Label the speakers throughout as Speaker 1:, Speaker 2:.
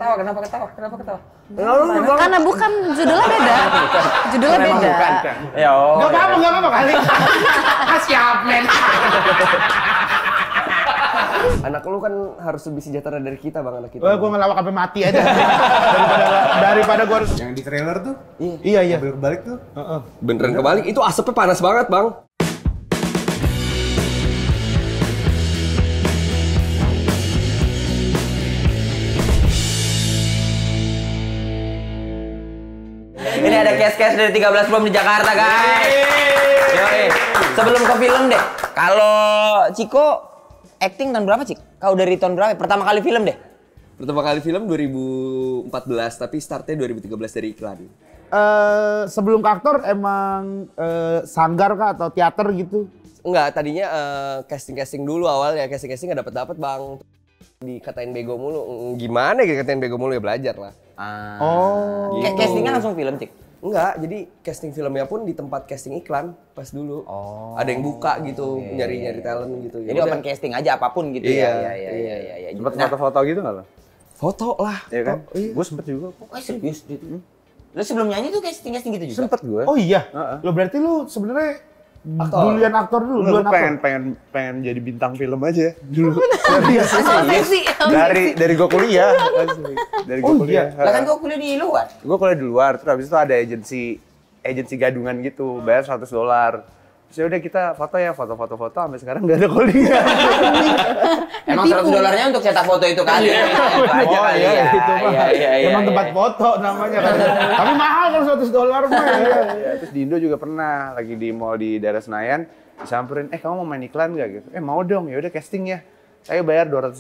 Speaker 1: ketawa? Kenapa ketawa?
Speaker 2: Karena bukan judulnya beda. Judulnya beda.
Speaker 1: Ya,
Speaker 3: Gak apa-apa kali. Siap, men.
Speaker 4: Anak lu kan harus lebih sejahtera dari kita, Bang, anak kita.
Speaker 3: Gue ngelawak sampai mati aja. daripada gue harus...
Speaker 5: Yang di trailer tuh?
Speaker 3: Iya.
Speaker 5: Balik tuh?
Speaker 4: Beneran kebalik, itu asapnya panas banget, Bang.
Speaker 1: Ini ada case-case dari 13 Bom di Jakarta, guys. Yoi. Sebelum ke film deh, kalau Ciko acting tahun berapa, Cik? Kau dari tahun berapa? Pertama kali film deh?
Speaker 4: Pertama kali film 2014, tapi startnya 2013 dari iklan.
Speaker 3: Sebelum ke aktor emang sanggar kah atau teater gitu?
Speaker 4: Enggak, tadinya casting-casting dulu awalnya. Casting-casting nggak dapet Bang. Dikatain bego mulu. Gimana ya dikatain bego mulu, ya belajar lah.
Speaker 1: Gitu. Castingnya langsung film, Cik?
Speaker 4: Enggak, jadi casting filmnya pun di tempat casting iklan pas dulu. Ada yang buka gitu, nyari-nyari talent gitu.
Speaker 1: Jadi open casting aja apapun gitu ya. Iya.
Speaker 5: Sempet foto-foto gitu nggak lo?
Speaker 4: Foto lah.
Speaker 5: Iya kan?
Speaker 4: Iya.
Speaker 5: Gue sempet juga.
Speaker 1: Serius gitu. Lu sebelum nyanyi tuh casting gitu juga?
Speaker 5: Sempet gue.
Speaker 3: Oh iya? Lo berarti lu sebenarnya duluan aktor dulu,
Speaker 5: Gue pengen jadi bintang film aja dulu. dari gue kuliah. Dari gue kuliah.
Speaker 1: Lah kan gua kuliah di luar.
Speaker 5: Gue kuliah di luar, terus habis itu ada agensi gadungan gitu, bayar $100. Terus ya udah kita foto sampai sekarang nggak ada calling-nya.
Speaker 1: Emang $100-nya untuk cetak foto itu kali. Itu aja kali ya. Iya.
Speaker 3: Emang tempat foto namanya kan. Tapi mahal kalau $100 mah.
Speaker 5: Iya, terus di Indo juga pernah lagi di mall di daerah Senayan disamperin, kamu mau main iklan nggak gitu? Mau dong, ya udah casting ya. Saya bayar 200.000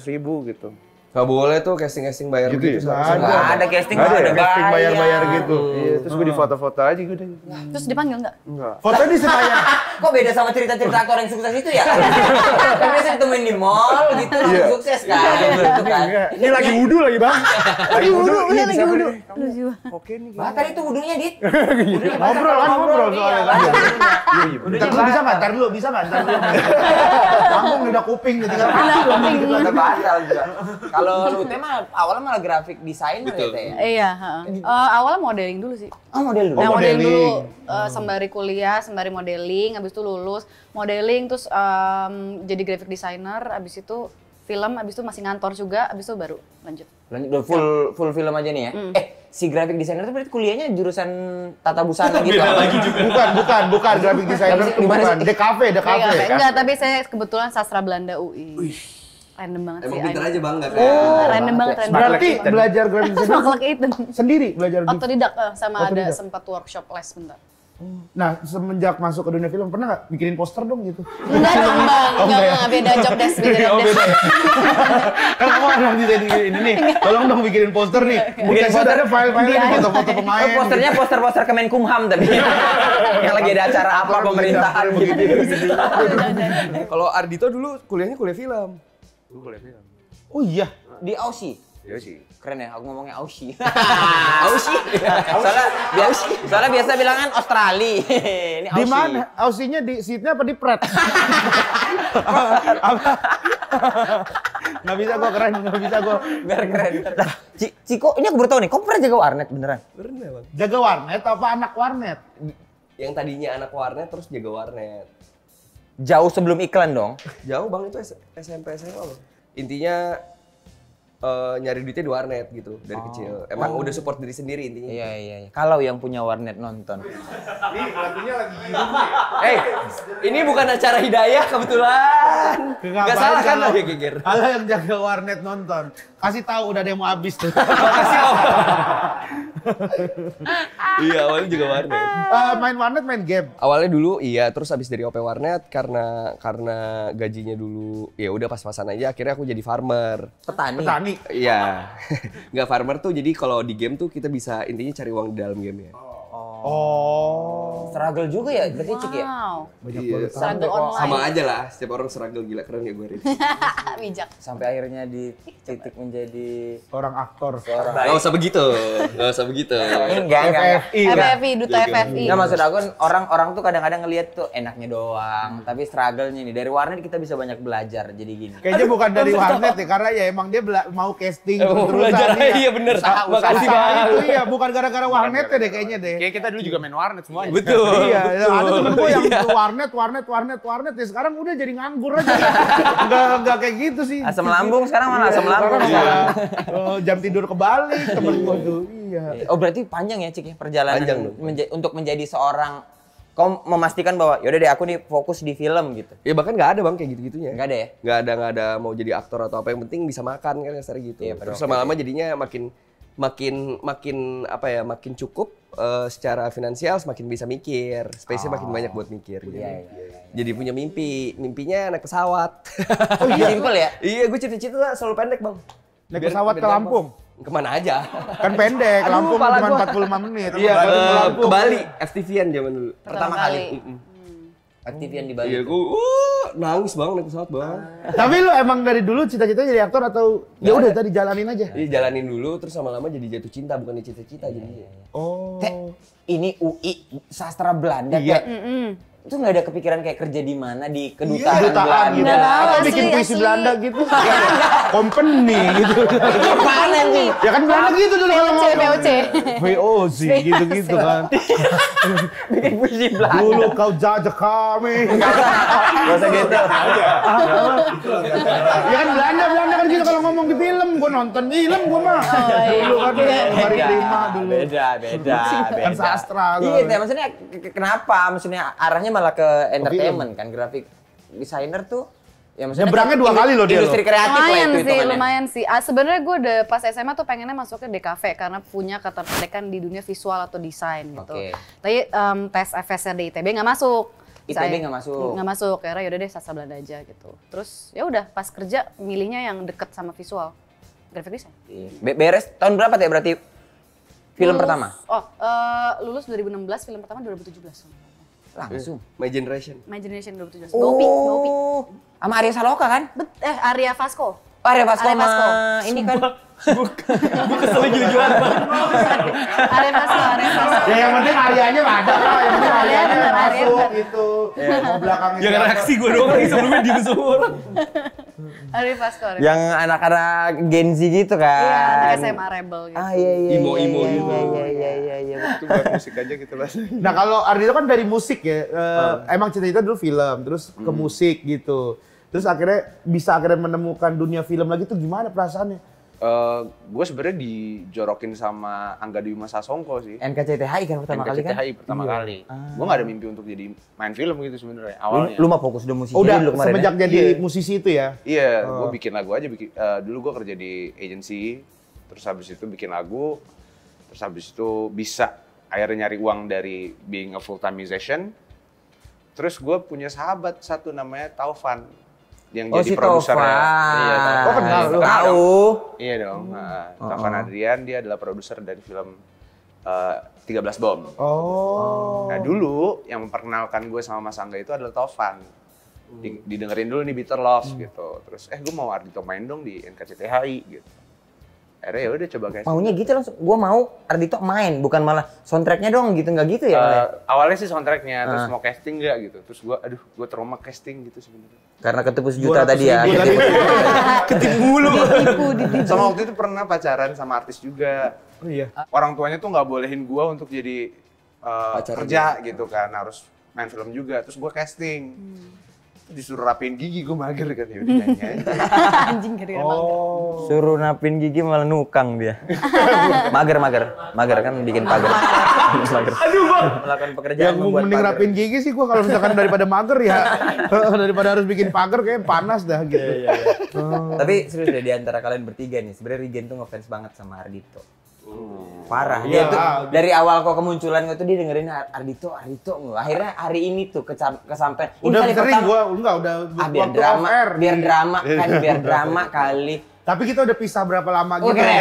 Speaker 5: gitu.
Speaker 4: Gak boleh tuh casting-casting bayar
Speaker 5: Gitu
Speaker 4: gitu.
Speaker 5: ya?
Speaker 1: Nggak ada casting,
Speaker 3: Nggak ada
Speaker 1: ada
Speaker 3: casting bayar gitu.
Speaker 5: Iya, terus gue di foto-foto aja gitu.
Speaker 2: Terus dipanggil nggak?
Speaker 5: Enggak.
Speaker 3: Foto di Senayan.
Speaker 1: Kok beda sama cerita-cerita aktor yang sukses itu ya? Kan biasanya ditemuin di mall gitu, langsung sukses kan? Gitu kan?
Speaker 5: Ini lagi wudu lagi, Bang. Lagi wudu.
Speaker 2: Iya lagi wudu. Lucu.
Speaker 5: Oke nih.
Speaker 1: Batal itu wudunya, Dit.
Speaker 3: Ngobrol soalnya kan. Ntar dulu, bisa nggak? Kampung udah kuping, tinggal
Speaker 1: Batal juga. Kalau lu tema awalnya malah grafik desainer gitu ya?
Speaker 2: Iya, awalnya modeling dulu sih.
Speaker 1: Oh, model dulu.
Speaker 2: Nah, modeling
Speaker 3: modeling.
Speaker 2: dulu sembari kuliah, sembari modeling, habis itu lulus modeling, terus jadi graphic designer, habis itu film, habis itu masih ngantor juga, habis itu baru lanjut.
Speaker 1: Lanjut udah full film aja nih ya. Si graphic designer itu berarti kuliahnya jurusan tata busana gitu.
Speaker 3: Bukan graphic designer tuh bukan. DKV.
Speaker 2: Enggak, tapi saya kebetulan sastra Belanda UI. Random banget sih.
Speaker 4: Emang pinter aja Bang, nggak
Speaker 2: Random banget.
Speaker 3: Berarti belajar graphic designer
Speaker 2: Maklek itu.
Speaker 3: sendiri belajar di.
Speaker 2: Otodidak sama ada
Speaker 3: Otodidak.
Speaker 2: sempat workshop les bentar.
Speaker 3: Nah, semenjak masuk ke dunia film pernah nggak bikinin poster dong gitu?
Speaker 2: Enggak dong Bang, enggak beda job desk, beda job desk.
Speaker 3: Kan kamu anak desain ini nih, tolong dong bikinin poster nih. Bikin poster ada file-file foto-foto pemain.
Speaker 1: Posternya poster-poster Kemenkumham tapi yang lagi ada acara apa pemerintahan gitu.
Speaker 4: Kalau Ardito dulu kuliahnya kuliah film.
Speaker 5: Gue kuliah film.
Speaker 3: Oh iya.
Speaker 1: Di Aussie.
Speaker 5: Iya sih.
Speaker 1: Keren ya, aku ngomongnya Aussie. Aussie. Soalnya biasa bilangan Australia. Ini Aussie.
Speaker 3: Di mana? Aussinya di seatnya apa di pret? Nggak bisa gua keren, nggak bisa gua.
Speaker 1: Biar keren. Nah, Ciko, ini aku baru tahu nih, kok pernah jaga warnet beneran?
Speaker 4: Pernah Bang.
Speaker 3: Jaga warnet apa anak warnet?
Speaker 4: Yang tadinya anak warnet terus jaga warnet.
Speaker 1: Jauh sebelum iklan dong.
Speaker 4: Jauh Bang, itu SMP SMA loh. Intinya nyari duitnya di warnet gitu dari kecil. Emang udah support diri sendiri intinya.
Speaker 1: Iya. Kalau yang punya warnet nonton.
Speaker 4: Ini bukan acara hidayah kebetulan. Gak salah kan lo ya geger.
Speaker 3: Kalau yang jaga warnet nonton, kasih tahu udah ada yang mau habis tuh.
Speaker 4: Iya, awalnya juga warnet.
Speaker 3: Main warnet, main game.
Speaker 4: Awalnya dulu iya, terus habis dari OP warnet karena gajinya dulu ya udah pas-pasan aja, akhirnya aku jadi farmer.
Speaker 1: Petani.
Speaker 4: Iya. Nggak farmer tuh, jadi kalau di game tuh kita bisa intinya cari uang di dalam game ya.
Speaker 3: Oh.
Speaker 1: Struggle juga ya berarti Cik ya?
Speaker 2: Wow.
Speaker 3: Banyak
Speaker 4: Iya.
Speaker 3: banget.
Speaker 2: Struggle online.
Speaker 4: Sama aja lah, setiap orang struggle gila keren ya gue.
Speaker 2: Bijak.
Speaker 1: Sampai akhirnya di titik menjadi
Speaker 3: Orang aktor.
Speaker 4: Gak usah begitu, gak usah begitu.
Speaker 1: enggak.
Speaker 3: FFI.
Speaker 2: FFI, Duta FFI.
Speaker 1: Enggak maksud aku orang tuh kadang-kadang ngelihat tuh enaknya doang, tapi struggle-nya nih dari warnet kita bisa banyak belajar jadi gini.
Speaker 3: Kayaknya bukan dari warnet ya, karena ya emang dia mau casting
Speaker 4: Mau belajar, iya bener. Makasih banget.
Speaker 3: Itu iya, bukan gara-gara warnet deh kayaknya deh.
Speaker 5: Kayak kita dulu juga main warnet semuanya.
Speaker 4: Betul.
Speaker 3: Iya, ada temen gue yang warnet ya sekarang udah jadi nganggur aja. Enggak kayak gitu sih.
Speaker 1: Asam lambung sekarang mana asam lambung
Speaker 3: Iya.
Speaker 1: sekarang.
Speaker 3: Jam tidur kebalik temen gue tuh. Iya.
Speaker 1: Oh berarti panjang ya Cik ya perjalanan
Speaker 4: Panjang dong.
Speaker 1: untuk menjadi seorang kau memastikan bahwa yaudah deh aku nih fokus di film gitu.
Speaker 4: Ya bahkan nggak ada bang kayak gitu-gitunya.
Speaker 1: Enggak ada ya?
Speaker 4: Nggak ada mau jadi aktor atau apa, yang penting bisa makan kan kasarnya gitu.
Speaker 1: Iya,
Speaker 4: Terus
Speaker 1: oke,
Speaker 4: lama-lama jadinya makin cukup secara finansial, semakin bisa mikir, space-nya makin banyak buat mikir gitu.
Speaker 1: Iya.
Speaker 4: Jadi punya mimpinya naik pesawat.
Speaker 1: Oh iya simple ya?
Speaker 4: Iya, gue cita-cita selalu pendek bang.
Speaker 3: Naik pesawat ke Lampung.
Speaker 4: Kemana aja?
Speaker 3: Kan pendek,
Speaker 4: Aduh,
Speaker 3: Lampung
Speaker 4: kepala
Speaker 3: cuma
Speaker 4: gua.
Speaker 3: 45 menit.
Speaker 4: Iya,
Speaker 3: Ke Lampung.
Speaker 4: ke Bali, FTV-an zaman dulu.
Speaker 1: Pertama kali. Aktivian di Bali.
Speaker 4: Iya, gue nangis bang naik pesawat bang.
Speaker 3: Tapi lu emang dari dulu cita-citanya jadi aktor atau ya udah tadi jalanin aja?
Speaker 4: Iya jalanin dulu, terus lama-lama jadi jatuh cinta, bukan cita-cita jadinya.
Speaker 3: Oh.
Speaker 1: Teh, ini UI sastra Belanda
Speaker 3: Iya.
Speaker 1: Teh. Itu nggak ada kepikiran kayak kerja di mana di kedutaan,
Speaker 3: Kedutaan gitu.
Speaker 2: Nggak tahu,
Speaker 3: Atau
Speaker 2: asli,
Speaker 3: bikin puisi
Speaker 2: asli.
Speaker 3: Belanda gitu. Company gitu.
Speaker 1: Mana nih?
Speaker 3: Ya kan Belanda gitu dulu kalau ngomong.
Speaker 2: POC.
Speaker 3: VOC gitu-gitu kan.
Speaker 1: Bikin puisi Belanda.
Speaker 3: Dulu kau jajah kami.
Speaker 1: Gak usah gitu.
Speaker 3: Ya kan Belanda kan gitu kalau ngomong di film. Gua nonton film gua mah. Dulu kan hari lima dulu.
Speaker 1: Beda.
Speaker 3: Kan sastra.
Speaker 1: Iya, Teh, maksudnya kenapa? Maksudnya arahnya malah ke entertainment kan, grafik designer tuh. Ya maksudnya
Speaker 3: Nyebrangnya dua kali loh dia
Speaker 1: industri kreatif lah
Speaker 2: Lumayan
Speaker 1: itu
Speaker 2: sih,
Speaker 1: hitungannya.
Speaker 2: lumayan sih. Sebenarnya gue udah pas SMA tuh pengennya masuknya DKV karena punya ketertarikan di dunia visual atau desain gitu.
Speaker 1: Oke.
Speaker 2: Tapi tes FSR di ITB nggak masuk.
Speaker 1: ITB nggak masuk?
Speaker 2: Nggak masuk, karena yaudah deh sastra Belanda aja gitu. Terus ya udah pas kerja milihnya yang deket sama visual, graphic design.
Speaker 1: Beres tahun berapa Teh berarti film pertama?
Speaker 2: Lulus 2016, film pertama 2017.
Speaker 1: Langsung.
Speaker 4: My Generation.
Speaker 2: My Generation 2017. Bopi.
Speaker 1: Sama Arya Saloka kan?
Speaker 2: Arya Vasco.
Speaker 1: Arya Vasco
Speaker 2: Arya Vasco.
Speaker 1: sama ini kan.
Speaker 4: Gue kesel gila-gilaan bang.
Speaker 2: Arya Vasco.
Speaker 3: Ya yang penting Aryanya ada lah, yang penting Aryanya
Speaker 2: Arya
Speaker 3: masuk
Speaker 2: bener.
Speaker 3: gitu. Mau belakangnya
Speaker 4: Ya
Speaker 3: siapa?
Speaker 4: reaksi gue doang nih sebelumnya diem semua orang.
Speaker 2: Arya Vasco.
Speaker 1: Yang anak-anak Gen Z gitu kan.
Speaker 2: Iya, anak SMA Rebel gitu.
Speaker 1: Iya.
Speaker 4: Imo-imo gitu.
Speaker 1: Iya.
Speaker 5: Itu buat musik aja gitu lah.
Speaker 3: Nah kalau Ardito kan dari musik ya, emang cita-cita dulu film, terus ke musik gitu. Terus akhirnya menemukan dunia film lagi tuh gimana perasaannya?
Speaker 5: Gue sebenarnya dijorokin sama Angga Dwi Mas Sasongko sih.
Speaker 1: NKCTHI kan pertama kali kan?
Speaker 5: NKCTHI pertama kali. Gue gak ada mimpi untuk jadi main film gitu sebenarnya awalnya.
Speaker 1: Lu mah fokus udah musisi
Speaker 3: Udah
Speaker 1: dulu kemarin.
Speaker 3: semenjak
Speaker 1: ya?
Speaker 3: jadi musisi itu ya?
Speaker 5: Iya, gue bikin lagu aja. Dulu gue kerja di agency, terus habis itu bikin lagu, terus habis itu bisa akhirnya nyari uang dari being a full time musician. Terus gue punya sahabat satu namanya Taufan yang jadi
Speaker 1: si
Speaker 5: produser.
Speaker 1: Taufan.
Speaker 5: Iya, Taufan.
Speaker 3: Oh, kenal lu?
Speaker 1: Tahu.
Speaker 5: Iya dong. Taufan Adrian dia adalah produser dari film 13 Bom.
Speaker 3: Oh.
Speaker 5: Nah dulu yang memperkenalkan gue sama Mas Angga itu adalah Taufan. Didengerin dulu nih Bitter Love gitu. Terus gue mau Ardito main dong di NKCTHI gitu. Akhirnya ya udah coba guys.
Speaker 1: Maunya gitu langsung. Gua mau Ardito main, bukan malah soundtracknya dong gitu, nggak gitu ya?
Speaker 5: Awalnya sih soundtracknya, terus mau casting nggak gitu. Terus gue trauma casting gitu sebenarnya.
Speaker 1: Karena ketipu sejuta tadi ya.
Speaker 4: Ketipu mulu.
Speaker 5: Sama waktu itu pernah pacaran sama artis juga.
Speaker 3: Oh iya.
Speaker 5: Orang tuanya tuh nggak bolehin gue untuk jadi
Speaker 4: Pacaran
Speaker 5: kerja gitu kan, harus main film juga. Terus gue casting. Disuruh rapiin gigi, gue mager kan, ya udah nyanyi aja.
Speaker 2: Anjing gara-gara bangga.
Speaker 1: Suruh napin gigi malah nukang dia. mager kan bikin pagar. Mager. Aduh bang. Melakukan pekerjaan
Speaker 3: Yang
Speaker 1: membuat
Speaker 3: mending
Speaker 1: pagar.
Speaker 3: rapin gigi sih gua kalau misalkan daripada mager ya. Daripada harus bikin pagar kayak panas dah gitu.
Speaker 1: Tapi serius deh, di antara kalian bertiga nih, sebenarnya Regen tuh ngefans banget sama Ardito. Parah. Dia tuh dari awal kok kemunculan gue tuh dia dengerin Ardito. Akhirnya hari ini tuh kesampean. Ini
Speaker 3: Udah
Speaker 1: kali
Speaker 3: sering
Speaker 1: pertama.
Speaker 3: gua enggak udah
Speaker 1: Biar
Speaker 3: waktu
Speaker 1: drama,
Speaker 3: off air.
Speaker 1: biar drama kali.
Speaker 3: Tapi kita udah pisah berapa lama gitu.
Speaker 1: keren.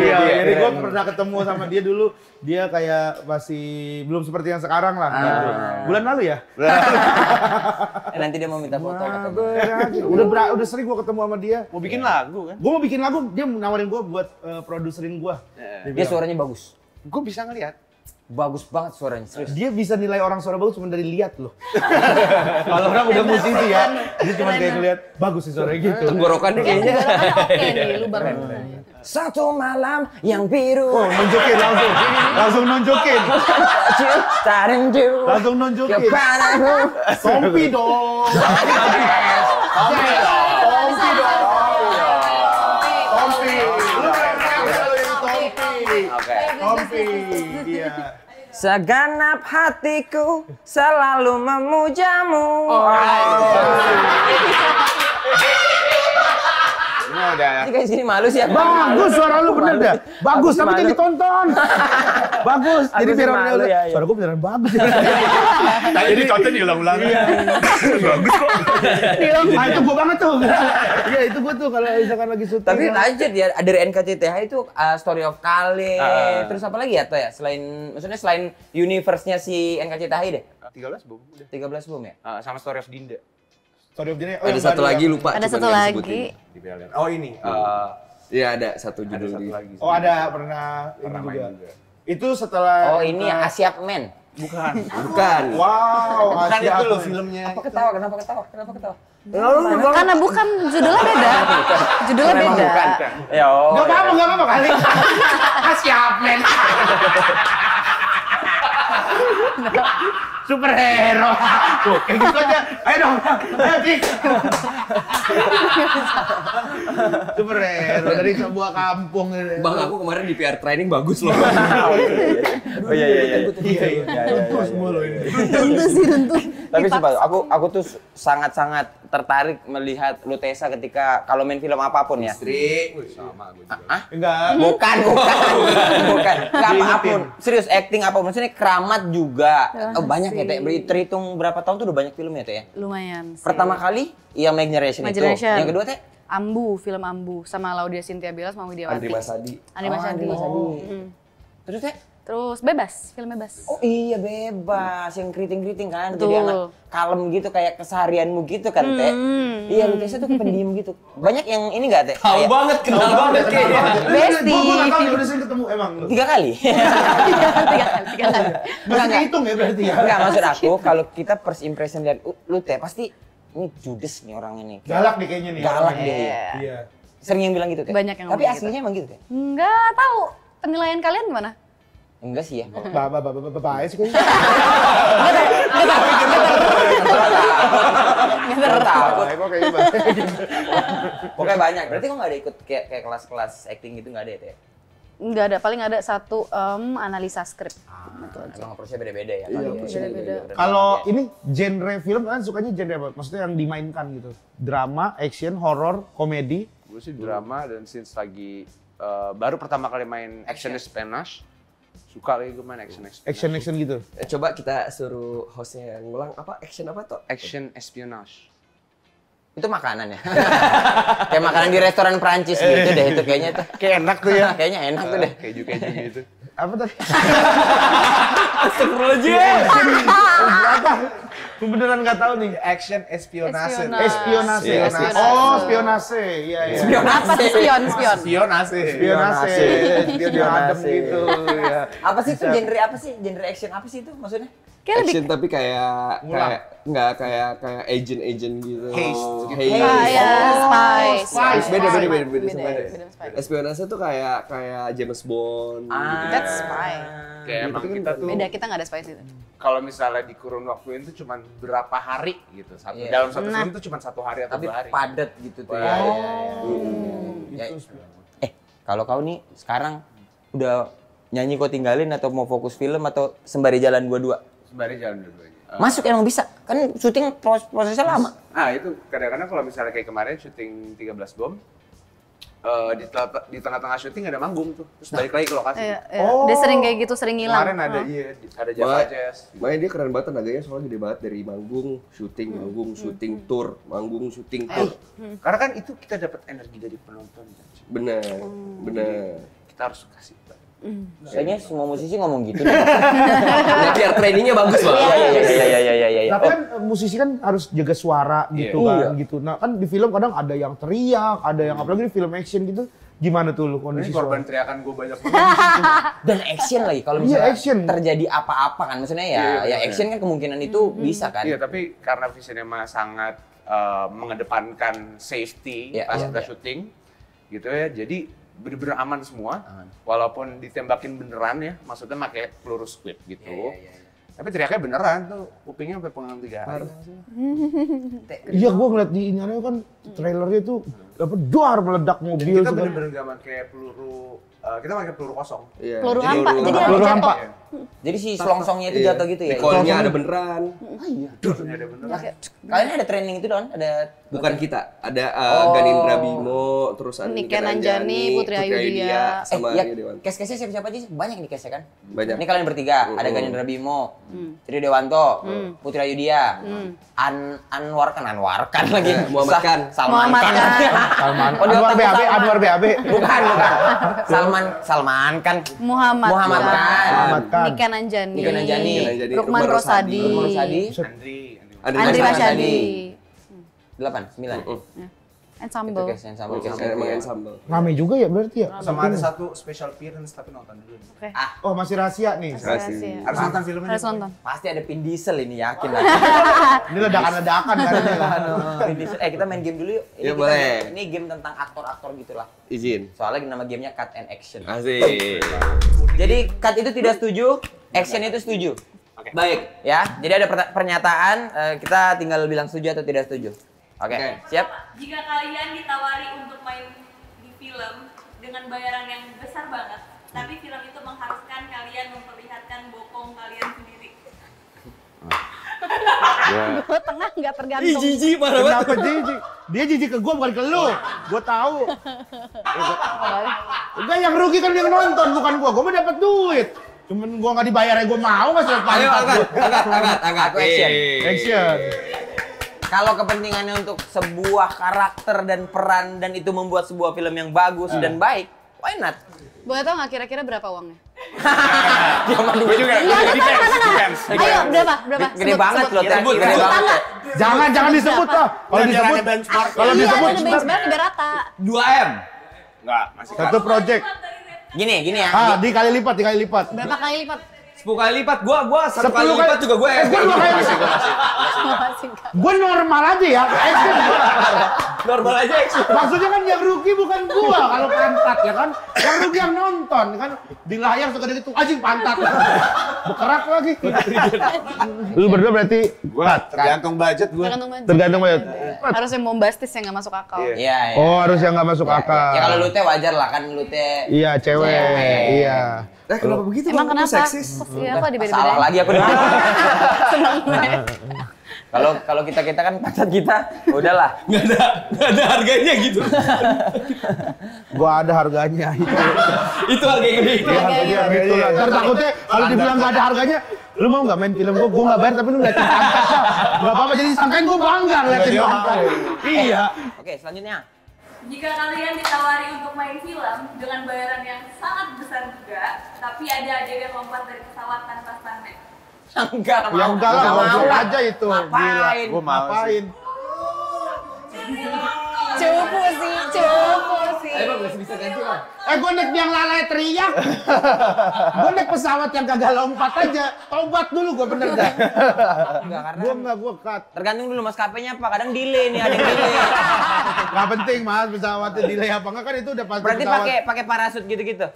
Speaker 3: Iya, jadi gue pernah ketemu sama dia dulu, dia kayak masih belum seperti yang sekarang lah. Gitu. Bulan lalu ya?
Speaker 1: Nanti dia mau minta foto.
Speaker 3: Udah sering gue ketemu sama dia.
Speaker 5: Mau bikin lagu kan?
Speaker 3: Gue mau bikin lagu, dia nawarin gue buat produserin gue.
Speaker 1: Dia suaranya bagus.
Speaker 5: Gue bisa ngeliat.
Speaker 1: Bagus banget suaranya, serius.
Speaker 3: Dia bisa nilai orang suara bagus cuma dari lihat loh. Kalau orang udah musisi ya, dia cuma kayak ngeliat bagus sih suaranya gitu.
Speaker 4: Tenggorokannya kayaknya.
Speaker 2: Oke nih, lu baru.
Speaker 1: Satu malam yang biru.
Speaker 3: Oh, nunjukin langsung nunjukin.
Speaker 1: Cinta rindu
Speaker 3: Langsung nunjukin.
Speaker 1: kepadamu.
Speaker 3: Tompi dong. Tompi dong. Tompi. Lu Tompi.
Speaker 5: Oke.
Speaker 3: Tompi. Iya.
Speaker 1: Segenap hatiku selalu memujamu.
Speaker 5: Ini udah.
Speaker 1: Ini kayak sini malu sih ya.
Speaker 3: Bagus suara lu bener dah. Bagus
Speaker 1: Aku
Speaker 3: tapi
Speaker 1: malu.
Speaker 3: jadi tonton. Bagus.
Speaker 1: Aku
Speaker 3: Jadi
Speaker 1: sih
Speaker 3: biar orang
Speaker 1: malu,
Speaker 3: lihat.
Speaker 1: ya, ya.
Speaker 3: Suara gue beneran bagus.
Speaker 5: Tadi ditonton diulang-ulang. Bagus kok.
Speaker 3: Ah itu gue banget tuh. Iya itu gue tuh kalau misalkan lagi syuting.
Speaker 1: Tapi lanjut ya, dari NKCTH itu Story of Kale, terus apa lagi ya tuh ya? Maksudnya selain universe-nya si NKCTH deh.
Speaker 5: 13 belum? Udah.
Speaker 1: 13 belum ya?
Speaker 5: Sama Story of Dinda.
Speaker 3: Story of Dinda.
Speaker 4: Ada satu lagi lupa.
Speaker 2: Ada
Speaker 4: cuman
Speaker 2: satu
Speaker 4: nggak
Speaker 2: lagi.
Speaker 4: disebutin.
Speaker 5: Di Belen. Oh ini.
Speaker 4: Iya ada satu
Speaker 5: Ada
Speaker 4: judul
Speaker 5: satu
Speaker 4: di.
Speaker 5: lagi.
Speaker 3: Oh ada pernah ini
Speaker 5: Pernah main
Speaker 3: juga.
Speaker 5: juga.
Speaker 3: Itu setelah
Speaker 1: Oh ini Asyap Men.
Speaker 5: Bukan.
Speaker 4: Bukan.
Speaker 3: Wow,
Speaker 5: Bukan
Speaker 3: Asia
Speaker 5: itu loh
Speaker 3: apa?
Speaker 5: filmnya.
Speaker 1: Apa ketawa? Kenapa ketawa? Kenapa ketawa?
Speaker 2: Karena bukan, judulnya beda. Judulnya
Speaker 1: Memang
Speaker 2: beda.
Speaker 1: bukan. Ya oh.
Speaker 3: Gak apa-apa kali. Siap men. Superhero. Tuh, kayak gitu aja. Ayo dong. Ayo Dik. Superhero dari sebuah kampung.
Speaker 4: Bang aku kemarin di PR training bagus loh.
Speaker 1: Oh iya iya iya.
Speaker 3: Tentu semua loh ini.
Speaker 2: Tentu sih, tentu.
Speaker 1: Tapi sumpah, aku tuh sangat-sangat tertarik melihat Lutesa ketika kalau main film apapun ya.
Speaker 5: Sama gue juga.
Speaker 3: Enggak.
Speaker 1: Bukan. Nggak apapun. Serius, acting apapun. Maksudnya keramat juga. Oh, banyak ya, Teh. Terhitung berapa tahun tuh udah banyak film ya, Teh ya?
Speaker 2: Lumayan sih.
Speaker 1: Pertama kali, ya My Generation itu.
Speaker 2: Generation.
Speaker 1: Yang kedua, Teh?
Speaker 2: Ambu, film Ambu sama Laudia Cynthia Bella sama Widiawati.
Speaker 4: Andri Masadi.
Speaker 2: Andri Masadi. Mm.
Speaker 1: Terus, Teh?
Speaker 2: Terus Bebas, film Bebas.
Speaker 1: Oh iya, bebas. Yang keriting-keriting kan.
Speaker 2: Betul.
Speaker 1: Jadi anak kalem gitu, kayak keseharianmu gitu kan, Teh. Iya, Lutesa tuh pendiam gitu. Banyak yang ini nggak, Teh?
Speaker 4: Tahu
Speaker 1: Kayak
Speaker 4: banget, kenal banget kayaknya.
Speaker 2: Besti.
Speaker 3: Gue gak tau ya udah sering ketemu emang.
Speaker 1: 3 kali.
Speaker 2: Tiga kali.
Speaker 3: Masih kehitung ya berarti ya.
Speaker 1: Enggak, maksud aku kalau kita first impression lihat lu Teh pasti ini judes nih orang ini.
Speaker 3: Galak nih kayaknya nih.
Speaker 1: Galak
Speaker 3: orangnya.
Speaker 1: dia.
Speaker 3: Iya.
Speaker 1: Sering yang bilang gitu Teh.
Speaker 2: Banyak yang
Speaker 1: Tapi
Speaker 2: ngomong
Speaker 1: aslinya emang gitu Teh.
Speaker 2: Enggak tahu. Penilaian kalian gimana?
Speaker 1: Enggak sih ya.
Speaker 3: Bapak sih kayaknya.
Speaker 1: Enggak takut.
Speaker 3: Kok kayaknya bapak gitu.
Speaker 1: Pokoknya banyak. Berarti kok enggak ada ikut kayak kelas-kelas acting gitu enggak ada ya Teh?
Speaker 2: Enggak ada, paling ada satu analisa skrip.
Speaker 1: Emang approach-nya beda-beda ya. kali ya.
Speaker 2: beda-beda.
Speaker 3: Kalau ini genre film kan sukanya genre apa? Maksudnya yang dimainkan gitu. Drama, action, horror, komedi.
Speaker 5: Gue sih drama dan since lagi baru pertama kali main action espionage. Suka lagi gue main action espionage.
Speaker 3: Action gitu.
Speaker 4: Coba kita suruh hostnya yang ngulang apa action apa tuh?
Speaker 5: Action espionage.
Speaker 1: Itu makanan ya. Kayak makanan di restoran Prancis gitu deh itu kayaknya tuh.
Speaker 3: Kayak enak tuh ya.
Speaker 1: Kayaknya enak tuh deh.
Speaker 5: Keju-keju gitu.
Speaker 3: Apa tadi?
Speaker 4: Astagfirullahaladzim.
Speaker 3: Apa? Gue beneran nggak tahu nih.
Speaker 6: Action espionase.
Speaker 3: Espionase.
Speaker 4: Iya,
Speaker 2: espionase.
Speaker 3: Oh, spionase. Iya, iya.
Speaker 2: Apa sih spion?
Speaker 6: Espionase.
Speaker 3: Spionase. Dia adem gitu ya.
Speaker 1: Apa sih itu genre apa sih? Genre action apa sih itu maksudnya?
Speaker 2: Kayak lebih
Speaker 4: Action tapi kayak nggak kayak agent gitu.
Speaker 6: Haste.
Speaker 2: ya, spy.
Speaker 4: Beda sama
Speaker 2: Beda
Speaker 4: ada.
Speaker 2: sama spy.
Speaker 4: Espionase tuh kayak James Bond.
Speaker 2: That's spy.
Speaker 5: Kayak emang kita tuh
Speaker 2: Beda, kita nggak ada spy sih.
Speaker 5: kalau misalnya di kurun waktu itu cuma berapa hari gitu.
Speaker 1: Iya.
Speaker 5: Dalam satu film itu cuma 1 hari atau
Speaker 1: Tapi
Speaker 5: 2 hari.
Speaker 1: padat gitu tuh ya. Ya. Kalau kau nih sekarang udah nyanyi kau tinggalin atau mau fokus film atau sembari jalan gua dua?
Speaker 5: Sembari jalan dua-duanya.
Speaker 1: Masuk emang bisa. Kan syuting prosesnya lama.
Speaker 5: Itu kadang-kadang kalau misalnya kayak kemarin syuting 13 bom, di tengah-tengah syuting ada manggung tuh, terus balik lagi ke lokasi.
Speaker 2: Iya, iya. Dia sering kayak gitu, sering hilang.
Speaker 5: Kemarin ada ada Java Jazz.
Speaker 4: Makanya dia keren banget tenaganya soalnya gede banget dari manggung, syuting, tour, manggung, syuting, tour.
Speaker 5: Karena kan itu kita dapat energi dari penonton.
Speaker 4: Bener.
Speaker 5: Kita harus kasih.
Speaker 1: Kayaknya semua musisi ngomong gitu deh.
Speaker 4: Nah, biar trainingnya bagus Bang.
Speaker 1: Iya.
Speaker 3: Tapi kan musisi kan harus jaga suara gitu kan gitu. Nah kan di film kadang ada yang teriak, ada yang apalagi di film action gitu. Gimana tuh lu kondisi
Speaker 5: Ini korban
Speaker 3: suara?
Speaker 5: teriakan gue banyak banget.
Speaker 1: Dan action lagi kalau
Speaker 3: Iya,
Speaker 1: misalnya
Speaker 3: action.
Speaker 1: terjadi apa-apa kan maksudnya ya action kan kemungkinan itu bisa kan.
Speaker 5: Iya, tapi karena Visinema sangat mengedepankan safety pas kita syuting gitu ya. Jadi bener-bener aman semua. Walaupun ditembakin beneran ya, maksudnya pakai peluru squib gitu. Tapi teriaknya beneran tuh, kupingnya sampai pengang 3 hari.
Speaker 3: Iya gua ngeliat di ini kan trailernya tuh apa duar meledak
Speaker 5: Dan
Speaker 3: mobil
Speaker 5: kita
Speaker 3: segala.
Speaker 5: bener-bener gak pakai peluru, kita pakai peluru kosong.
Speaker 4: Iya.
Speaker 2: Peluru hampa, jadi ada
Speaker 3: Peluru
Speaker 2: jatuh.
Speaker 3: hampa.
Speaker 1: Jadi si selongsongnya itu jatuh gitu ya.
Speaker 4: Recoil-nya ada beneran.
Speaker 5: Ini ada beneran.
Speaker 1: Kalian ada training itu Don? Ada
Speaker 4: Bukan kita, ada Ganindra Bimo, terus ada
Speaker 2: Niken Anjani, Putri Ayudhya.
Speaker 4: sama
Speaker 1: ya,
Speaker 4: Rio Dewanto.
Speaker 1: Kes-kesnya siapa-siapa aja sih? Banyak nih kesnya kan?
Speaker 4: Banyak.
Speaker 1: Ini kalian bertiga, ada Ganindra Bimo, Rio Dewanto, Putri Ayudhya, Anwar kan lagi.
Speaker 4: Muhammad Khan.
Speaker 1: Salman
Speaker 2: Muhammad
Speaker 1: Khan.
Speaker 3: Salman.
Speaker 1: Oh, dia
Speaker 3: Anwar
Speaker 1: otak
Speaker 3: BAB,
Speaker 1: Salman.
Speaker 3: Anwar BAB.
Speaker 1: Bukan. Salman kan.
Speaker 2: Muhammad
Speaker 1: Khan.
Speaker 3: Muhammad Khan.
Speaker 2: Niken Anjani.
Speaker 1: Niken Anjani.
Speaker 2: Lukman Rosadi.
Speaker 1: Lukman Rosadi.
Speaker 2: Andri Masyadi.
Speaker 1: 8, 9.
Speaker 2: Ensemble.
Speaker 1: Itu kes ensemble.
Speaker 4: Emang ensemble.
Speaker 3: Rame juga ya berarti ya?
Speaker 5: Sama ada satu special appearance tapi nonton dulu.
Speaker 2: Oke.
Speaker 3: Oh masih rahasia nih.
Speaker 2: Rahasia.
Speaker 5: Harus nonton filmnya.
Speaker 2: Harus nonton.
Speaker 1: Pasti ada Vin Diesel ini yakin lah.
Speaker 3: Ini ledakan-ledakan kan ini kan.
Speaker 1: Vin Diesel. Kita main game dulu yuk. Ini
Speaker 4: Ya,
Speaker 1: kita
Speaker 4: boleh.
Speaker 1: Ini game tentang aktor-aktor gitulah.
Speaker 4: Izin.
Speaker 1: Soalnya nama gamenya Cut and Action.
Speaker 4: Asik.
Speaker 1: Jadi cut itu tidak setuju, action itu setuju.
Speaker 4: Baik.
Speaker 1: Ya, jadi ada pernyataan, kita tinggal bilang setuju atau tidak setuju. Oke, siap?
Speaker 7: Jika kalian ditawari untuk main di film dengan bayaran yang besar banget, tapi film itu mengharuskan kalian memperlihatkan bokong kalian sendiri.
Speaker 2: Gue tengah nggak tergantung.
Speaker 4: Jijik parah banget.
Speaker 3: Kenapa jijik? Dia jijik ke gua bukan ke lu. Gua tahu. Enggak yang rugi kan yang nonton bukan gua. Gua mah dapat duit. Cuman gua nggak dibayar ya gua mau nggak seret
Speaker 4: Ayo
Speaker 3: pantat.
Speaker 4: angkat.
Speaker 1: Aku action.
Speaker 3: Action.
Speaker 1: Kalau kepentingannya untuk sebuah karakter dan peran dan itu membuat sebuah film yang bagus dan baik, why not?
Speaker 2: Boleh tau nggak kira-kira berapa uangnya?
Speaker 5: Gue juga.
Speaker 2: Ayo, berapa?
Speaker 1: Gede banget loh, Teh.
Speaker 2: Sebut,
Speaker 1: Gede
Speaker 2: sebut
Speaker 1: banget.
Speaker 2: angka.
Speaker 3: Jangan disebut lah. Kalau disebut kalau
Speaker 2: Iya,
Speaker 3: disebut
Speaker 2: ada benchmark biar rata.
Speaker 4: 2M.
Speaker 5: Enggak, masih
Speaker 3: satu project.
Speaker 1: Gini ya.
Speaker 3: Ah, dikali lipat.
Speaker 2: Berapa kali lipat?
Speaker 4: 10 kali lipat. Gua 1 kali
Speaker 3: 10
Speaker 4: lipat juga gue.
Speaker 3: Gua 2 kali.
Speaker 2: Masih nggak.
Speaker 3: Gua normal aja ya. Action.
Speaker 4: Normal aja action.
Speaker 3: Maksudnya kan yang rugi bukan gua kalau pantat ya kan. Yang rugi yang nonton kan. Di layar suka gitu anjing pantat. Berkerak lagi. Lu berdua berarti
Speaker 5: Gua tergantung budget gue.
Speaker 3: tergantung banget.
Speaker 2: Harus yang bombastis yang nggak masuk akal.
Speaker 1: Iya.
Speaker 3: Oh, harus yang nggak masuk akal.
Speaker 1: Ya kalau lu Teh wajar lah kan lu Teh.
Speaker 3: Iya, cewek. Iya.
Speaker 4: Kenapa begitu?
Speaker 2: Emang
Speaker 4: Bang? Lu
Speaker 2: kenapa?
Speaker 4: seksis.
Speaker 2: Iya, apa
Speaker 1: Salah
Speaker 2: dibeda-bedain?
Speaker 1: lagi aku nih.
Speaker 2: Seneng gue.
Speaker 1: Kalau kita kan pacar kita, udahlah.
Speaker 4: Nggak ada harganya gitu.
Speaker 3: Gua ada harganya.
Speaker 4: Itu harga yang gede.
Speaker 3: Iya, harganya gitu lah. Ntar takutnya kalau dibilang nggak ada harganya, lu mau nggak main film gua nggak bayar tapi lu ngeliatin pantat. Nggak apa-apa jadi sangkain gua bangga ngeliatin pantat. Iya.
Speaker 1: Oke, selanjutnya.
Speaker 7: Jika kalian ditawari untuk main film dengan bayaran yang sangat besar juga, tapi ada adegan lompat dari pesawat tanpa stuntman.
Speaker 1: Enggak mau.
Speaker 3: Ya enggak lah,
Speaker 1: Nggak mau
Speaker 3: ngobrol
Speaker 1: lah.
Speaker 3: aja itu.
Speaker 1: Ngapain?
Speaker 3: Gua ngapain?
Speaker 2: Cupu sih.
Speaker 4: Ayo Bang, masih bisa ganti Bang.
Speaker 3: Gue naik yang lalai teriak. Gue naik pesawat yang kagak lompat aja. Tobat dulu gue bener dah.
Speaker 1: Enggak, karena
Speaker 3: Gue cut.
Speaker 1: tergantung dulu maskapainya apa. Kadang delay nih, ada yang delay.
Speaker 3: Gak penting mas pesawatnya delay apa enggak kan itu udah pasti
Speaker 1: Berarti
Speaker 3: pesawat.
Speaker 1: pakai parasut gitu-gitu.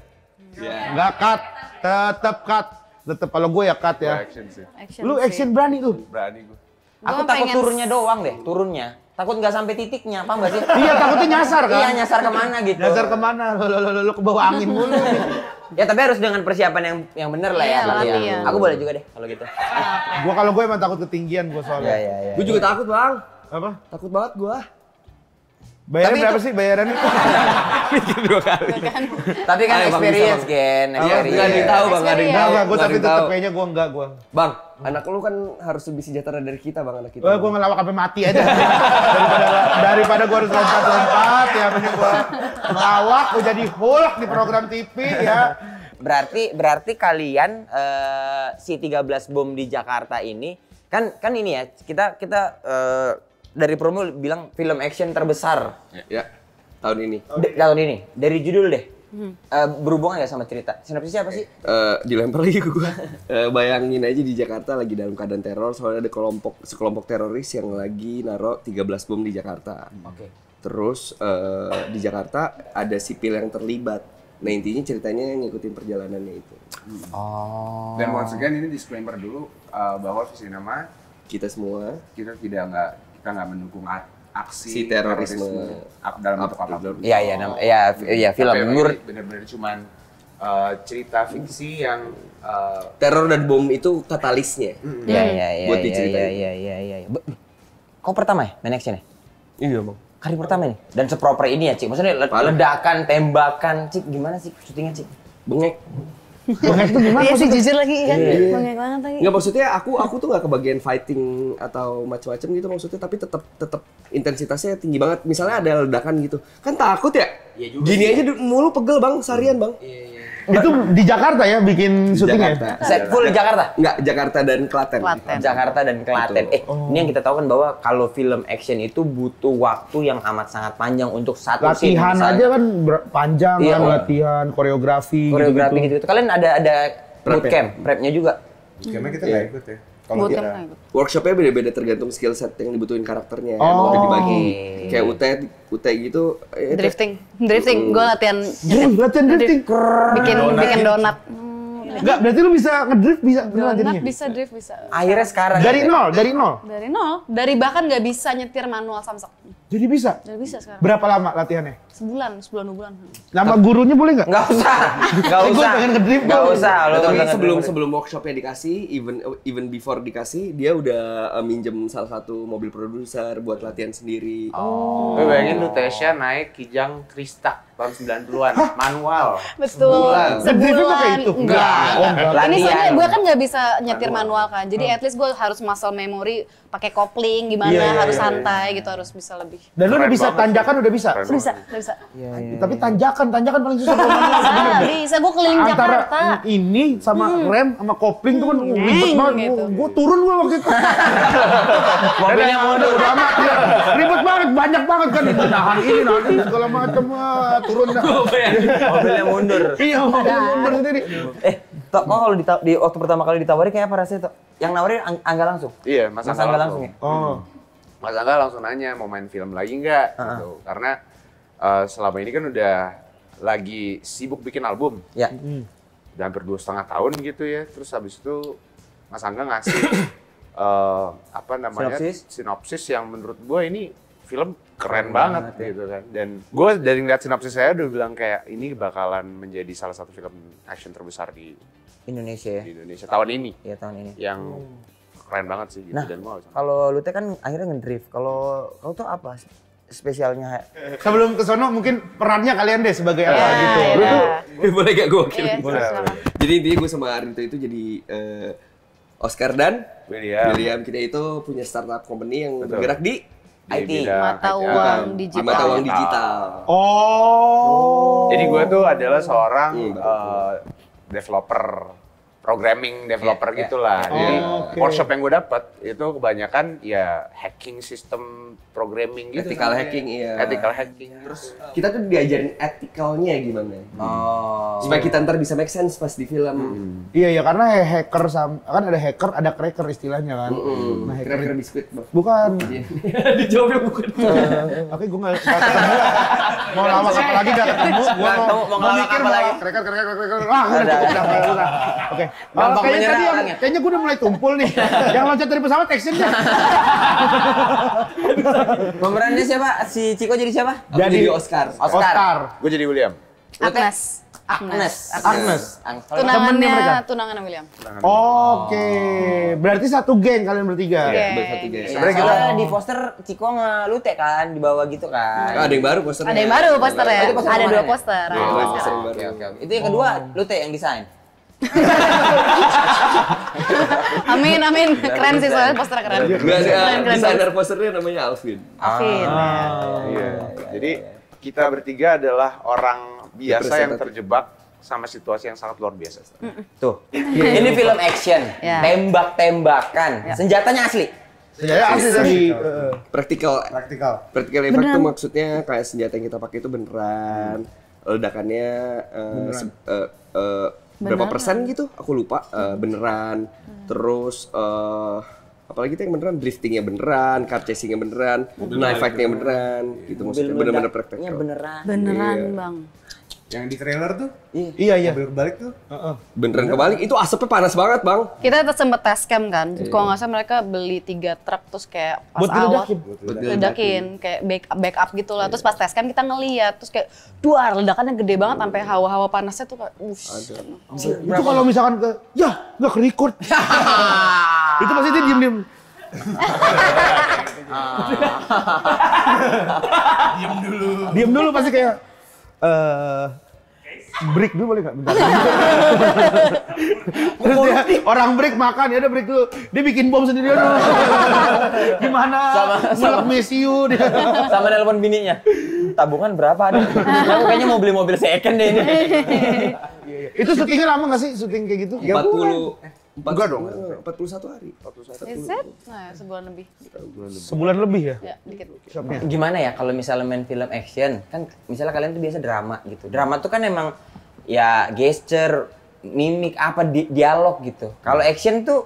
Speaker 3: Enggak cut. Tetep cut. Tetep kalau gue ya cut ya.
Speaker 5: Action sih.
Speaker 3: Lu action berani lu.
Speaker 5: Berani gue.
Speaker 1: Aku
Speaker 2: Gua
Speaker 1: takut
Speaker 2: pengen-
Speaker 1: turunnya doang deh, turunnya. Takut nggak sampai titiknya, paham nggak sih?
Speaker 3: Iya takutnya nyasar kan.
Speaker 1: Iya, nyasar kemana gitu.
Speaker 3: Nyasar kemana? Lo ke bawah angin mulu.
Speaker 1: Ya tapi harus dengan persiapan yang bener lah ya.
Speaker 2: Iya,
Speaker 1: berarti ya.
Speaker 2: latihan.
Speaker 1: Aku boleh juga deh kalau gitu.
Speaker 3: Kalau gue emang takut ketinggian gue soalnya.
Speaker 1: Iya.
Speaker 4: Gue juga takut Bang.
Speaker 3: Apa?
Speaker 4: Takut banget gua.
Speaker 3: Bayarannya berapa sih bayarannya?
Speaker 1: Tapi kan
Speaker 4: Ayo, Bang,
Speaker 1: experience,
Speaker 4: bisa,
Speaker 1: Gen.
Speaker 4: Iya, nggak ada yang tahu bang, nggak ada yang tahu.
Speaker 3: Enggak, gue
Speaker 4: nggak ada
Speaker 3: tapi
Speaker 4: yang
Speaker 3: tetap
Speaker 4: tahu.
Speaker 3: kayaknya gue enggak gue.
Speaker 4: Bang, anak lu kan harus lebih sejahtera dari kita bang, anak kita.
Speaker 3: Wah, gue ngelawak sampai mati aja. daripada gue harus lompat-lompat ya, mending gue ngelawak, gue jadi Hulk di program TV ya.
Speaker 1: Berarti kalian si 13 bom di Jakarta ini kan ini ya, kita dari promo bilang film action terbesar
Speaker 4: Ya, tahun ini.
Speaker 1: tahun ini. Dari judul deh. Berhubungan nggak sama cerita? Sinopsisnya apa sih?
Speaker 4: Dilempar lagi ke gua. Bayangin aja di Jakarta lagi dalam keadaan teror, soalnya ada sekelompok teroris yang lagi naruh 13 bom di Jakarta.
Speaker 1: Oke.
Speaker 4: Terus di Jakarta ada sipil yang terlibat. Nah intinya ceritanya ngikutin perjalanannya itu.
Speaker 1: Oh.
Speaker 5: Dan once again ini disclaimer dulu bahwa Visinema
Speaker 4: Kita semua
Speaker 5: kita nggak mendukung aksi
Speaker 4: Si terorisme.
Speaker 5: dalam bentuk apapun.
Speaker 1: Iya, film
Speaker 5: Tapi
Speaker 1: menurut
Speaker 5: bener-bener cuman cerita fiksi yang
Speaker 4: teror dan bom itu katalisnya.
Speaker 1: Iya.
Speaker 4: Buat diceritain.
Speaker 1: Iya. Kau pertama ya main action ya?
Speaker 4: Iya bang.
Speaker 1: Kali pertama nih. Dan seproper ini ya, Cik. Maksudnya ledakan, tembakan, Cik. Gimana sih syutingnya, Cik?
Speaker 4: Bengek.
Speaker 3: Bengek itu gimana?
Speaker 2: Iya sih jujur lagi kan. Bengek banget lagi.
Speaker 4: Nggak, maksudnya aku tuh nggak kebagian fighting atau macam-macam gitu maksudnya, tapi tetap intensitasnya tinggi banget. Misalnya ada ledakan gitu, kan takut ya? Gini aja mulu pegel bang, seharian bang.
Speaker 3: Itu di Jakarta ya bikin syutingnya?
Speaker 4: Jakarta.
Speaker 1: Set full Jakarta?
Speaker 4: Nggak, Jakarta dan Klaten.
Speaker 1: Jakarta dan Klaten. Ini yang kita tahu kan bahwa kalau film action itu butuh waktu yang amat sangat panjang untuk satu scene.
Speaker 3: Latihan
Speaker 1: misalnya.
Speaker 3: aja kan panjang
Speaker 1: Iya,
Speaker 3: kan,
Speaker 1: oh.
Speaker 3: latihan, koreografi
Speaker 1: Gitu. Kalian ada bootcamp, prepnya juga?
Speaker 5: karena kita nggak ikut ya. Kalau
Speaker 2: Buat
Speaker 5: kita
Speaker 2: yang
Speaker 4: Workshopnya beda-beda tergantung skill set yang dibutuhin karakternya.
Speaker 3: Oh.
Speaker 4: Udah dibagi. Kayak UT gitu.
Speaker 2: drifting. Gue latihan
Speaker 3: Latihan drifting.
Speaker 2: bikin donat.
Speaker 3: Enggak, berarti lu bisa ngedrift bisa beneran
Speaker 2: Donat
Speaker 3: jadinya?
Speaker 2: bisa drift bisa.
Speaker 1: Akhirnya sekarang
Speaker 3: Dari
Speaker 1: ya?
Speaker 3: nol.
Speaker 2: Dari nol, dari bahkan nggak bisa nyetir manual samsak.
Speaker 3: Jadi bisa.
Speaker 2: Jadi bisa sekarang.
Speaker 3: Berapa lama latihannya?
Speaker 2: Sebulan 2 bulan.
Speaker 3: Nama gurunya boleh nggak?
Speaker 1: Nggak usah.
Speaker 3: Gua pengen ngedrift
Speaker 1: Nggak
Speaker 3: dong.
Speaker 1: usah. Lo
Speaker 4: Tapi
Speaker 1: pengen
Speaker 4: sebelum
Speaker 1: ngedrift.
Speaker 4: sebelum workshopnya dikasih, even before dikasih, dia udah minjem salah satu mobil produser buat latihan sendiri.
Speaker 5: Gue bayangin lu Tesya naik Kijang Krista tahun 90-an, manual.
Speaker 2: Betul.
Speaker 3: Ngedrift itu kayak itu?
Speaker 2: Enggak.
Speaker 3: Oh, enggak.
Speaker 2: Ini
Speaker 1: Latihan.
Speaker 2: soalnya gue kan nggak bisa nyetir manual kan. Jadi at least gue harus muscle memory pakai kopling gimana,
Speaker 3: Iya, iya,
Speaker 2: harus
Speaker 3: iya,
Speaker 2: santai gitu, harus bisa lebih.
Speaker 3: Dan lu udah
Speaker 5: Keren
Speaker 3: bisa
Speaker 5: banget
Speaker 3: tanjakan udah bisa?
Speaker 5: Keren
Speaker 2: Bisa, bisa.
Speaker 3: Tapi tanjakan paling susah.
Speaker 2: Bisa gue keliling
Speaker 3: Antara
Speaker 2: Jakarta.
Speaker 3: ini sama rem sama kopling tuh kan ribet banget.
Speaker 2: gitu.
Speaker 3: Gue turun waktu itu.
Speaker 1: Mobilnya mundur.
Speaker 3: Udah amat ya. Ribet banget, banyak banget kan. Nahan ini segala macam. Turun dah.
Speaker 1: Mobilnya mundur.
Speaker 3: Iya, mobilnya mundur sendiri.
Speaker 1: Tok, kok kalau di waktu pertama kali ditawari kayak apa rasanya, Tok? Yang nawarin Angga langsung?
Speaker 5: Iya, Mas Angga
Speaker 1: Angga
Speaker 5: langsung.
Speaker 1: ya?
Speaker 3: Oh.
Speaker 5: Mas Angga langsung nanya mau main film lagi nggak? Gitu. Karena selama ini kan udah lagi sibuk bikin album.
Speaker 1: Ya.
Speaker 5: Udah hampir 2,5 tahun gitu ya. Terus habis itu Mas Angga ngasih apa namanya sinopsis yang menurut gue ini film keren banget gitu kan. Dan gue dari ngeliat sinopsis saya udah bilang kayak ini bakalan menjadi salah satu film action terbesar di
Speaker 1: Indonesia ya?
Speaker 5: Indonesia tahun ini.
Speaker 1: Iya, tahun ini.
Speaker 5: Yang keren banget sih gitu.
Speaker 1: Nah,
Speaker 5: Dan gua
Speaker 1: kalau lu teh kan akhirnya ngedrift. Kalau kau tuh apa spesialnya?
Speaker 3: Sebelum ke sono mungkin perannya kalian deh sebagai apa
Speaker 2: Ya,
Speaker 3: gitu.
Speaker 2: ya
Speaker 3: Lu tuh
Speaker 2: udah.
Speaker 4: Boleh gak gue wakil?
Speaker 2: Iya, silakan.
Speaker 4: Jadi intinya gue sama Arinto itu jadi Oscar dan
Speaker 5: William
Speaker 4: kita itu punya startup company yang
Speaker 5: Betul.
Speaker 4: bergerak di
Speaker 5: di
Speaker 1: IT.
Speaker 5: bidang
Speaker 2: Mata
Speaker 5: IT.
Speaker 2: uang
Speaker 4: di
Speaker 2: digital.
Speaker 4: mata uang digital.
Speaker 3: Oh.
Speaker 5: Jadi gue tuh adalah seorang
Speaker 4: Iya,
Speaker 5: developer, programming developer
Speaker 1: Iya,
Speaker 5: gitulah.
Speaker 1: iya.
Speaker 5: Jadi
Speaker 3: Oke.
Speaker 5: workshop yang gue dapat itu kebanyakan ya hacking sistem programming gitu.
Speaker 4: Ethical
Speaker 5: namanya.
Speaker 4: hacking, iya.
Speaker 5: Ethical hacking. Terus
Speaker 4: Kita tuh diajarin ethicalnya gimana.
Speaker 1: Oh.
Speaker 4: Supaya kita ntar bisa make sense pas di film.
Speaker 3: Iya ya karena hacker kan ada hacker, ada cracker istilahnya kan. Nah, hacker
Speaker 4: Kira-kira biskuit bang.
Speaker 3: bukan.
Speaker 4: Dijawabnya bukan.
Speaker 3: Oke, gue nggak ketemu. Mau lawak apa lagi nggak ketemu? Gue
Speaker 1: Mau ngelawak
Speaker 3: mikir
Speaker 1: apa lagi?
Speaker 3: Kreker. Ah, udah. Oke.
Speaker 1: Gampang
Speaker 3: Kayaknya
Speaker 1: menyerang
Speaker 3: tadi
Speaker 1: orangnya.
Speaker 3: kayaknya gue udah mulai tumpul nih. Yang loncat dari pesawat actionnya.
Speaker 1: Pemerannya siapa? Si Ciko jadi siapa?
Speaker 4: Aku jadi Oscar.
Speaker 3: Oscar.
Speaker 5: gue jadi William.
Speaker 2: Agnes. Agnes.
Speaker 3: Agnes.
Speaker 2: Tunangannya
Speaker 3: mereka?
Speaker 2: tunangannya William.
Speaker 3: Oke, berarti satu geng kalian bertiga.
Speaker 2: Oke.
Speaker 4: Satu guys.
Speaker 1: Sebenarnya kita di poster Ciko ngelute kan di bawah gitu kan.
Speaker 4: Ada yang baru posternya.
Speaker 2: Ada yang baru posternya.
Speaker 1: Itu poster
Speaker 2: Ada
Speaker 1: kemarin
Speaker 2: 2
Speaker 1: ya?
Speaker 2: poster.
Speaker 4: Iya,
Speaker 2: ada
Speaker 4: poster
Speaker 2: poster.
Speaker 4: yang baru.
Speaker 1: Oke. Itu yang kedua Lute yang desain.
Speaker 2: Amin. Keren sih soalnya poster keren.
Speaker 4: Nggak ada
Speaker 2: Keren.
Speaker 4: desainer posternya namanya Alvin.
Speaker 2: Alvin.
Speaker 5: Iya. Jadi kita bertiga adalah orang biasa yang terjebak sama situasi yang sangat luar biasa.
Speaker 1: Tuh. Ini film action,
Speaker 2: Ya.
Speaker 1: tembak-tembakan. Senjatanya asli.
Speaker 3: Saya asli tadi.
Speaker 4: Praktikal
Speaker 3: Praktikal.
Speaker 4: effect tuh maksudnya kayak senjata yang kita pakai itu beneran. Ledakannya berapa persen gitu? Aku lupa. Beneran. Terus apalagi itu yang beneran, driftingnya beneran, car chasingnya beneran, knife fight-nya beneran, gitu maksudnya bener-bener praktikal.
Speaker 1: Beneran.
Speaker 2: Beneran, Bang.
Speaker 6: Yang di trailer tuh,
Speaker 3: Iya.
Speaker 6: mobil kebalik tuh.
Speaker 4: Beneran kebalik, itu asapnya panas banget bang.
Speaker 2: Kita sempet test cam kan. Kalau nggak salah mereka beli 3 truk terus kayak pas
Speaker 3: Buat
Speaker 2: awal
Speaker 3: diledakin.
Speaker 2: ledakin kayak backup gitu lah. Terus pas test cam kita ngeliat terus kayak duar ledakannya gede banget sampai hawa-hawa panasnya tuh kayak
Speaker 3: Itu kalau misalkan nggak ke record. Itu pasti dia diem-diem. Diem dulu pasti kayak break dulu boleh nggak? Bentar. Terus dia orang break makan, ya udah break dulu. Dia bikin bom sendiri dulu. Gimana? Melek mesiu dia.
Speaker 1: Sama nelpon bininya. Tabungan berapa ada? Aku kayaknya mau beli mobil second deh ini.
Speaker 3: Itu syutingnya lama nggak sih? Syuting kayak gitu?
Speaker 6: enggak dong.
Speaker 4: 41 hari.
Speaker 2: is it? Nah, sebulan lebih.
Speaker 3: Sebulan lebih ya?
Speaker 2: Ya, dikit.
Speaker 1: Gimana ya kalau misalnya main film action, kan misalnya kalian tuh biasa drama gitu. Drama tuh kan emang ya gesture, mimik, apa dialog gitu. Kalau action tuh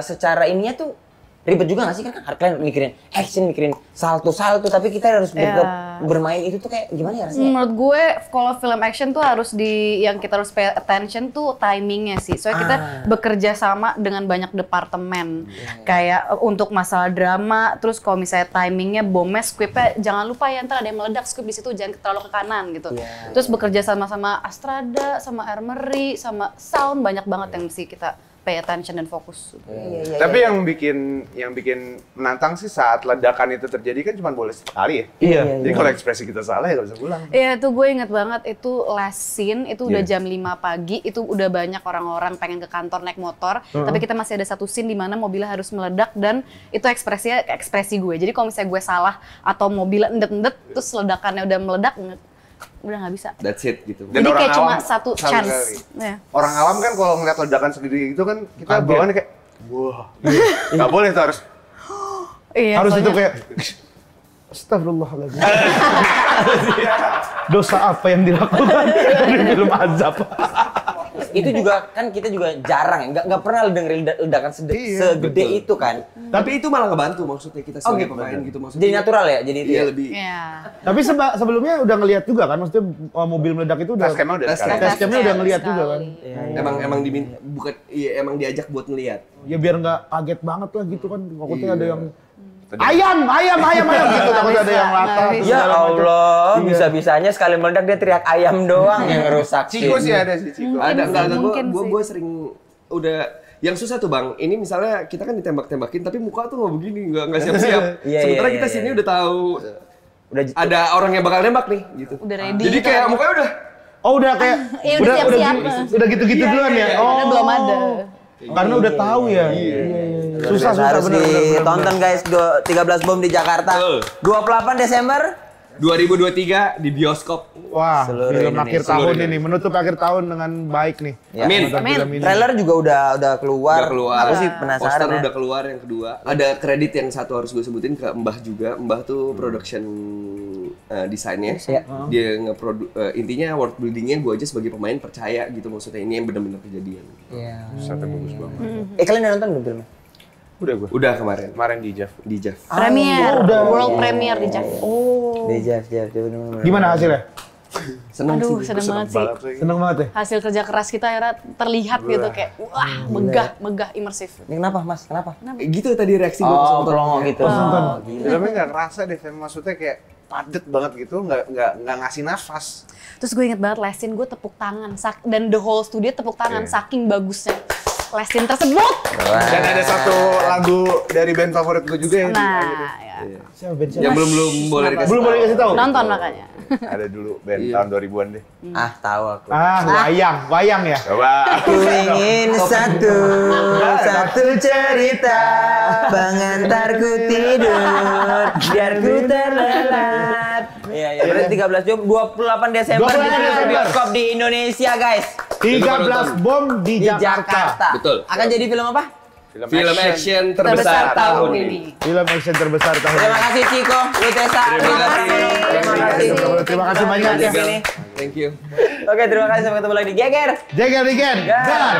Speaker 1: secara ininya tuh ribet juga nggak sih? Kan kalian mikirin action, mikirin salto-salto, tapi kita harus bermain itu tuh kayak gimana ya rasanya?
Speaker 2: Menurut gue kalau film action tuh harus yang kita harus pay attention tuh timingnya sih. Soalnya kita bekerja sama dengan banyak departemen. Kayak untuk masalah drama, terus kalau misalnya timingnya bomnya, scriptnya jangan lupa ya ntar ada yang meledak script di situ, jangan terlalu ke kanan gitu. Terus bekerja sama Astrada, sama Armory, sama sound, banyak banget yang mesti kita pay attention dan fokus.
Speaker 5: Tapi yang bikin menantang sih saat ledakan itu terjadi kan cuma boleh sekali ya.
Speaker 3: Iya.
Speaker 5: Jadi kalau ekspresi kita salah ya nggak bisa pulang.
Speaker 2: Iya, itu gue inget banget, itu last scene, itu udah jam 5 pagi, itu udah banyak orang-orang pengen ke kantor naik motor, tapi kita masih ada satu scene di mana mobilnya harus meledak dan itu ekspresi gue. Jadi kalau misalnya gue salah atau mobilnya endet-endet, terus ledakannya udah meledak, udah nggak bisa.
Speaker 4: That's it gitu.
Speaker 5: Dan
Speaker 2: Jadi
Speaker 5: orang
Speaker 2: kayak cuma
Speaker 5: awam
Speaker 2: satu
Speaker 5: sama
Speaker 2: chance.
Speaker 5: sekali.
Speaker 2: Ya.
Speaker 5: Orang awam kan kalau ngeliat ledakan segede itu kan kita bawaannya kayak wah. Nggak boleh tuh harus.
Speaker 2: Iya,
Speaker 3: Harus itu
Speaker 2: soalnya-
Speaker 3: kayak Astagfirullahaladzim. Dosa apa yang dilakukan di film azab?
Speaker 1: Itu juga kan kita juga jarang ya, nggak pernah dengerin ledakan segede itu kan.
Speaker 4: Tapi itu malah ngebantu maksudnya kita sebagai pemain gitu maksudnya.
Speaker 1: Jadi natural ya, jadi itu
Speaker 4: Iya
Speaker 1: ya?
Speaker 4: lebih.
Speaker 2: Iya.
Speaker 3: Tapi sebelumnya udah ngelihat juga kan, maksudnya mobil meledak itu udah.
Speaker 5: Tascamnya udah sekali.
Speaker 3: Tascamnya udah ngelihat juga kan.
Speaker 4: Emang bukan emang diajak buat ngelihat.
Speaker 3: Ya biar nggak kaget banget lah gitu kan. Takutnya ada yang ayam gitu, takutnya ada yang latah. terus
Speaker 1: Ya
Speaker 3: segala macam.
Speaker 1: Allah, bisa-bisanya sekali meledak dia teriak ayam doang yang rusak.
Speaker 5: Ciko sih ada sih Ciko.
Speaker 4: Ada enggak
Speaker 2: mungkin
Speaker 4: gue
Speaker 2: sih.
Speaker 4: sering udah yang susah tuh bang, ini misalnya kita kan ditembak-tembakin tapi muka tuh nggak begini, nggak siap-siap.
Speaker 1: Iya,
Speaker 4: Sementara
Speaker 1: iya,
Speaker 4: kita
Speaker 1: iya.
Speaker 4: sini udah tahu
Speaker 1: Udah
Speaker 4: ada orang yang bakal nembak nih gitu.
Speaker 2: Udah ready.
Speaker 4: Jadi kayak mukanya udah
Speaker 3: Oh udah kayak
Speaker 2: Iya, udah siap-siap.
Speaker 3: udah gitu-gitu duluan ya. Oh.
Speaker 2: Karena belum ada.
Speaker 3: Karena udah tahu ya. Iya. Susah
Speaker 1: harus
Speaker 3: bener.
Speaker 1: ditonton guys, 13 Bom di Jakarta. 28 Desember
Speaker 4: 2023 di bioskop.
Speaker 3: Wah,
Speaker 1: Seluruh
Speaker 3: film
Speaker 1: Indonesia.
Speaker 3: akhir tahun ini menutup akhir tahun dengan baik nih.
Speaker 1: Ya.
Speaker 4: Amin.
Speaker 3: Nonton
Speaker 2: Amin.
Speaker 3: film ini.
Speaker 1: Trailer juga udah keluar.
Speaker 4: Udah keluar.
Speaker 1: Aku sih
Speaker 4: Poster
Speaker 1: penasaran ya.
Speaker 4: udah keluar yang kedua. Ada kredit yang satu harus gue sebutin ke Mbah juga. Mbah tuh production desainnya.
Speaker 1: Iya.
Speaker 4: Dia intinya world buildingnya gue aja sebagai pemain percaya gitu maksudnya ini yang benar-benar kejadian.
Speaker 1: Iya.
Speaker 5: Satu bagus banget.
Speaker 1: Kalian udah nonton belum filmnya?
Speaker 5: Udah gue.
Speaker 4: Udah kemarin
Speaker 5: Kemarin di Jav.
Speaker 4: di Jav.
Speaker 2: Premier, world premiere di Jav.
Speaker 1: Jeff, bener-bener.
Speaker 3: Gimana hasilnya?
Speaker 4: Seneng
Speaker 2: Aduh,
Speaker 4: sih.
Speaker 2: seneng banget sih.
Speaker 3: Seneng banget ya?
Speaker 2: Hasil kerja keras kita akhirnya terlihat gitu kayak wah, megah, imersif.
Speaker 1: Ini kenapa Mas? Kenapa?
Speaker 4: Gitu tadi reaksi gue
Speaker 1: Oh,
Speaker 4: nonton.
Speaker 1: pelongo gitu.
Speaker 5: Filmnya nggak kerasa deh, film maksudnya kayak padet banget gitu, nggak ngasih nafas.
Speaker 2: Terus gue inget banget lesin gue tepuk tangan dan the whole studio tepuk tangan saking bagusnya lesin tersebut.
Speaker 5: Dan ada satu lagu dari band favorit gue juga yang
Speaker 3: Siapa band siapa?
Speaker 4: Yang belum boleh dikasih.
Speaker 3: Belum boleh dikasih tahu.
Speaker 2: Nonton makanya.
Speaker 5: ada dulu band tahun 2000-an deh.
Speaker 1: Ah, tahu aku.
Speaker 3: Wayang ya.
Speaker 5: Coba.
Speaker 1: Aku ingin satu cerita pengantarku tidur biar ku terlelap. Iya, berarti 13 Jom 28 Desember
Speaker 3: 28
Speaker 1: kita di
Speaker 3: Desember.
Speaker 1: bioskop di Indonesia, guys.
Speaker 3: 13 bom di Jakarta.
Speaker 4: Betul.
Speaker 1: Akan jadi film apa?
Speaker 4: Film action terbesar tahun ini.
Speaker 3: Film action terbesar tahun
Speaker 1: Terima
Speaker 3: ini.
Speaker 1: kasih Ciko, Lutesa. Terima kasih.
Speaker 3: Terima kasih banyak ya.
Speaker 4: Thank you.
Speaker 1: Oke, terima kasih sampai ketemu lagi di Geger.
Speaker 3: Jeger. Gar.